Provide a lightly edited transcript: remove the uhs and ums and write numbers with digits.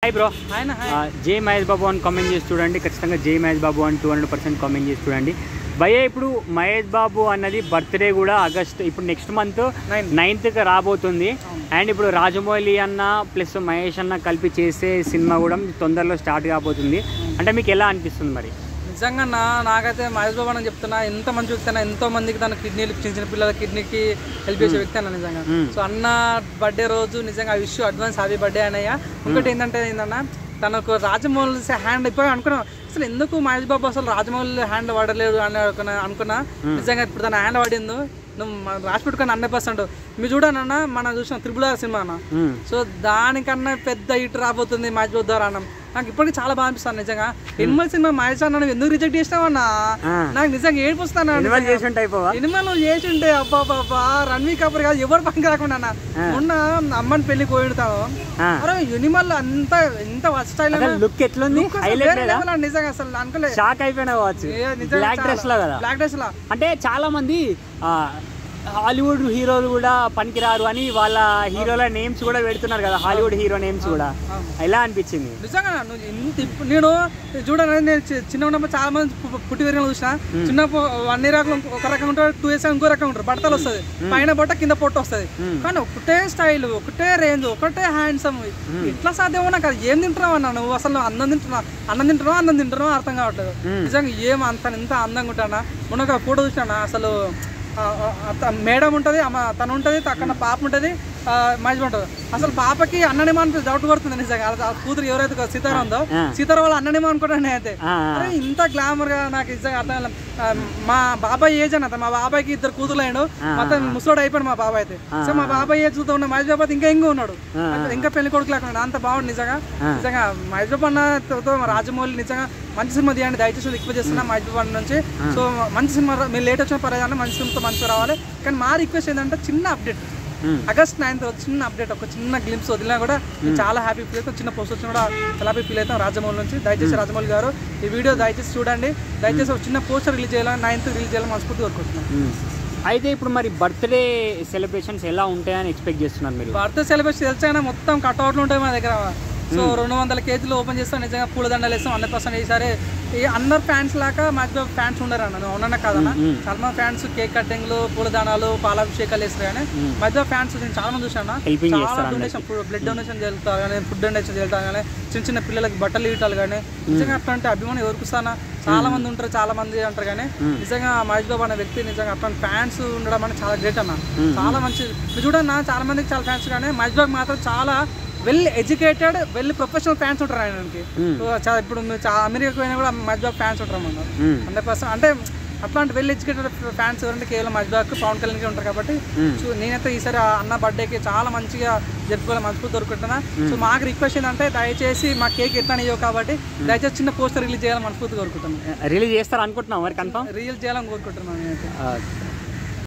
Hi bro. జే మహేష్ బాబు అని comment చేసి చూడండి. ఖచ్చితంగా జే మహేష్ బాబు అని 200% కామెంట్ చేసి చూడండి. భయ్య ఇప్పుడు మహేష్ బాబు అన్నది బర్త్డే కూడా ఆగస్ట్ ఇప్పుడు నెక్స్ట్ మంత్ 9th రాబోతుంది. అండ్ ఇప్పుడు రాజమౌళి అన్న ప్లస్ మహేష్ అన్న కలిపి చేసే సినిమా కూడా తొందరలో స్టార్ట్ కాబోతుంది. అంటే మీకు ఎలా అనిపిస్తుంది మరి? నిజంగా నాకైతే మహేష్ బాబు అని చెప్తున్నా, ఎంత మంచి వ్యక్తి అయినా, ఎంతో మందికి తన కిడ్నీలు చిన్న చిన్న పిల్లల కిడ్నీకి హెల్ప్ చేసే వ్యక్తి అన్న నిజంగా. సో అన్న బర్త్డే రోజు నిజంగా విష్ అడ్వాన్స్ హ్యాపీ బర్త్డే అన్నయ్య. ఇంకోటి ఏంటంటే తనకు రాజమౌళి హ్యాండ్ ఇప్పుడు అనుకున్నాం, అసలు ఎందుకు మహేష్ బాబు అసలు రాజమౌళి హ్యాండ్ వాడలేడు అని అనుకున్నా. నిజంగా ఇప్పుడు తన హ్యాండ్ వాడిందో నువ్వు రాసి పెట్టుకుని 100%. మీరు చూడనన్న మనం చూసిన RRR సినిమా అన్న. సో దానికన్నా పెద్ద హిట్ రాబోతుంది మహేష్ బాబు ద్వారా అన్న. నాకు ఇప్పటికీ చాలా బాగా అనిపిస్తాను నిజంగా. ఎనిమల్ సినిమా మహేష్ అన్న నువ్వు ఎందుకు రిజెక్ట్ చేసినావన్నా? నాకు నిజంగా ఏడిపోస్తాను. ఎనిమల్ నువ్వు చేసి ఉంటే అబ్బా రణ్వీర్ కపూర్ కాదు ఎవరు పని రాకుండా అన్న. మొన్న అమ్మని పెళ్లి పోయిడతాను. అరే ఎనిమల్ అంత ఎంత స్టైల్ లుక్ ఎట్లుంది నిజంగా అసలు అనుకోలేదు. షాక్ అయిపోయినా బ్లాక్ డ్రెస్ లా. అంటే చాలా మంది హాలీవుడ్ హీరోలు కూడా పనికిరారు అని వాళ్ళ హీరోల నేమ్స్ కూడా పెడుతున్నారు కదా, హాలీవుడ్ హీరో నేమ్స్ కూడా. ఎలా అనిపించింది నిజంగా? నేను చూడండి, నేను చిన్న ఉన్నప్పుడు చాలా మంది పుట్టి పెరిగిన చూసిన. చిన్నప్పుడు 1 year ఒక రకంగా ఉంటారు, 2 years ఇంకో రకంగా ఉంటారు. బట్టలు వస్తుంది, పైన బట్ట కింద పొట్టు వస్తుంది. కానీ ఒకటే స్టైల్, ఒకటే రేంజ్, ఒకటే హ్యాండ్సమ్. ఎట్లా సాధ్యమో నాకు అది. ఏం తింటున్నావు అన్న నువ్వు? అసలు అన్నం తింటున్నావు అర్థం కావట్లేదు. నిజంగా ఏం ఎంత అందంగా ఉంటానా. మొన్న ఒక ఫోటో చూసినా, అసలు మేడం ఉంటుంది, తను ఉంటుంది, అక్కడ పాప ఉంటుంది, మహేష్ ఉంటుంది. అసలు పాపకి అన్ననేమో అనిపిస్తుంది, డౌట్ పడుతుంది నిజంగా. కూతురు ఎవరైతే సీతార ఉందో, సీతార వాళ్ళ అన్ననేమో అనుకుంటాను అయితే. అరే ఇంత గ్లామర్ గా నాకు నిజంగా అర్థం. మా బాబాయ్ ఏజ్ అన్న, మా బాబాయ్కి 2 కూతురు అయ్యాడు, మొత్తం ముసోడు అయిపోయాడు మా బాబాయ్ అయితే. సో మా బాబాయ్ ఏజ్ చూస్తూ ఉన్న మహేష్ బాబు ఇంకా ఉన్నాడు, ఇంకా పెళ్లి కొడుకు లేకుండా అంత బాగుంది నిజంగా. నిజంగా మహేష్ బాబు అన్నతో రాజమౌళి నిజంగా మంచి సినిమా తీయండి దయచేసి రిక్వెస్ట్ చేస్తున్నా మహేష్ బాబు నుంచి. సో మంచి సినిమా మీరు లేట్ వచ్చిన పర్వాలేదు, మంచి సినిమాతో మంచిగా రావాలి. కానీ మా రిక్వెస్ట్ ఏంటంటే చిన్న అప్డేట్, ఆగస్ట్ 9th చిన్న అప్డేట్, ఒక చిన్న గ్లింప్స్ వదిలినా కూడా చాలా హ్యాపీ ఫీల్ అవుతాం. చిన్న పోస్ట్ వచ్చినా కూడా చాలా హ్యాపీ ఫీల్ అవుతాం రాజమౌళి నుంచి. దయచేసి రాజమౌళి గారు ఈ వీడియో దయచేసి చూడండి. దయచేసి ఒక చిన్న పోస్టర్ రిలీజ్ చేయాలని 9th రిలీజ్ చేయాలని మనస్ఫూర్తి కోరుకుంటున్నాను. అయితే ఇప్పుడు మరి బర్త్డే సెలబ్రేషన్స్ ఎలా ఉంటాయని ఎక్స్పెక్ట్ చేస్తున్నారు మీరు? బర్త్డే సెలబ్రేషన్ తెలిసైనా మొత్తం కట్అవుట్లు ఉంటాయి మా దగ్గర. సో 200 kgs ఓపెన్ చేస్తాం. నిజంగా పూలదండలు వేస్తాం 100%. ఈసారి అందరు ఫ్యాన్స్ లాగా మహేష్ బాబు ఫ్యాన్స్ ఉండరు అన్న, అవునన్నా కాదన్నా. చాలా మంది ఫ్యాన్స్ కేక్ కటింగ్లు, పూలదానాలు, పాలాభిషేకాలు వేస్తారు. కానీ మహేష్ బాబు ఫ్యాన్స్ నేను చాలా మంది చూసాను. చాలా డొనేషన్, బ్లడ్ డొనేషన్ జరుగుతారు కానీ, ఫుడ్ డొనేషన్ జరుగుతారు కానీ, చిన్న పిల్లలకి బట్టలు ఇవ్వటాలు కానీ. నిజంగా అట్లాంటి అభిమానం ఎవరికి వస్తానా? చాలా మంది ఉంటారు, చాలా మంది అంటారు. కానీ నిజంగా మహేష్ బాబు అనే వ్యక్తి నిజంగా అట్లాంటి ఫ్యాన్స్ ఉండడం అనేది చాలా గ్రేట్ అన్న. చాలా మంచి చూడన్నా, చాలా మందికి చాలా ఫ్యాన్స్. కానీ మహేష్ బాబు మాత్రం చాలా well educated, well professional fans ఉంటారు ఆయనకి. ఇప్పుడు అమెరికాకు పోయినా కూడా మహేష్ బాబు ఫ్యాన్స్ ఉంటారు అన్నమాట 100%. అంటే అట్లాంటి వెల్ ఎడ్యుకేటెడ్ ఫ్యాన్స్ ఎవరంటే కేవలం మహేష్ బాబుకి, పవన్ కళ్యాణ్కి ఉంటారు. కాబట్టి నేనైతే ఈసారి అన్న బర్త్డేకి చాలా మంచిగా జరుపుకోవాలి మనస్ఫూర్తి దొరుకుంటున్నా. సో మాకు రిక్వెస్ట్ ఏంటంటే దయచేసి మా కేక్ ఎట్లా ఇవ్వవు కాబట్టి దయచేసి చిన్న పోస్టర్ రిలీజ్ చేయాలని మనస్ఫూర్తి కోరుకుంటున్నాను. రిలీజ్ చేస్తారు అనుకుంటున్నాం మరి? కన్ఫర్మ్ రిలీజ్ చేయాలని కోరుకుంటున్నాను నేనైతే.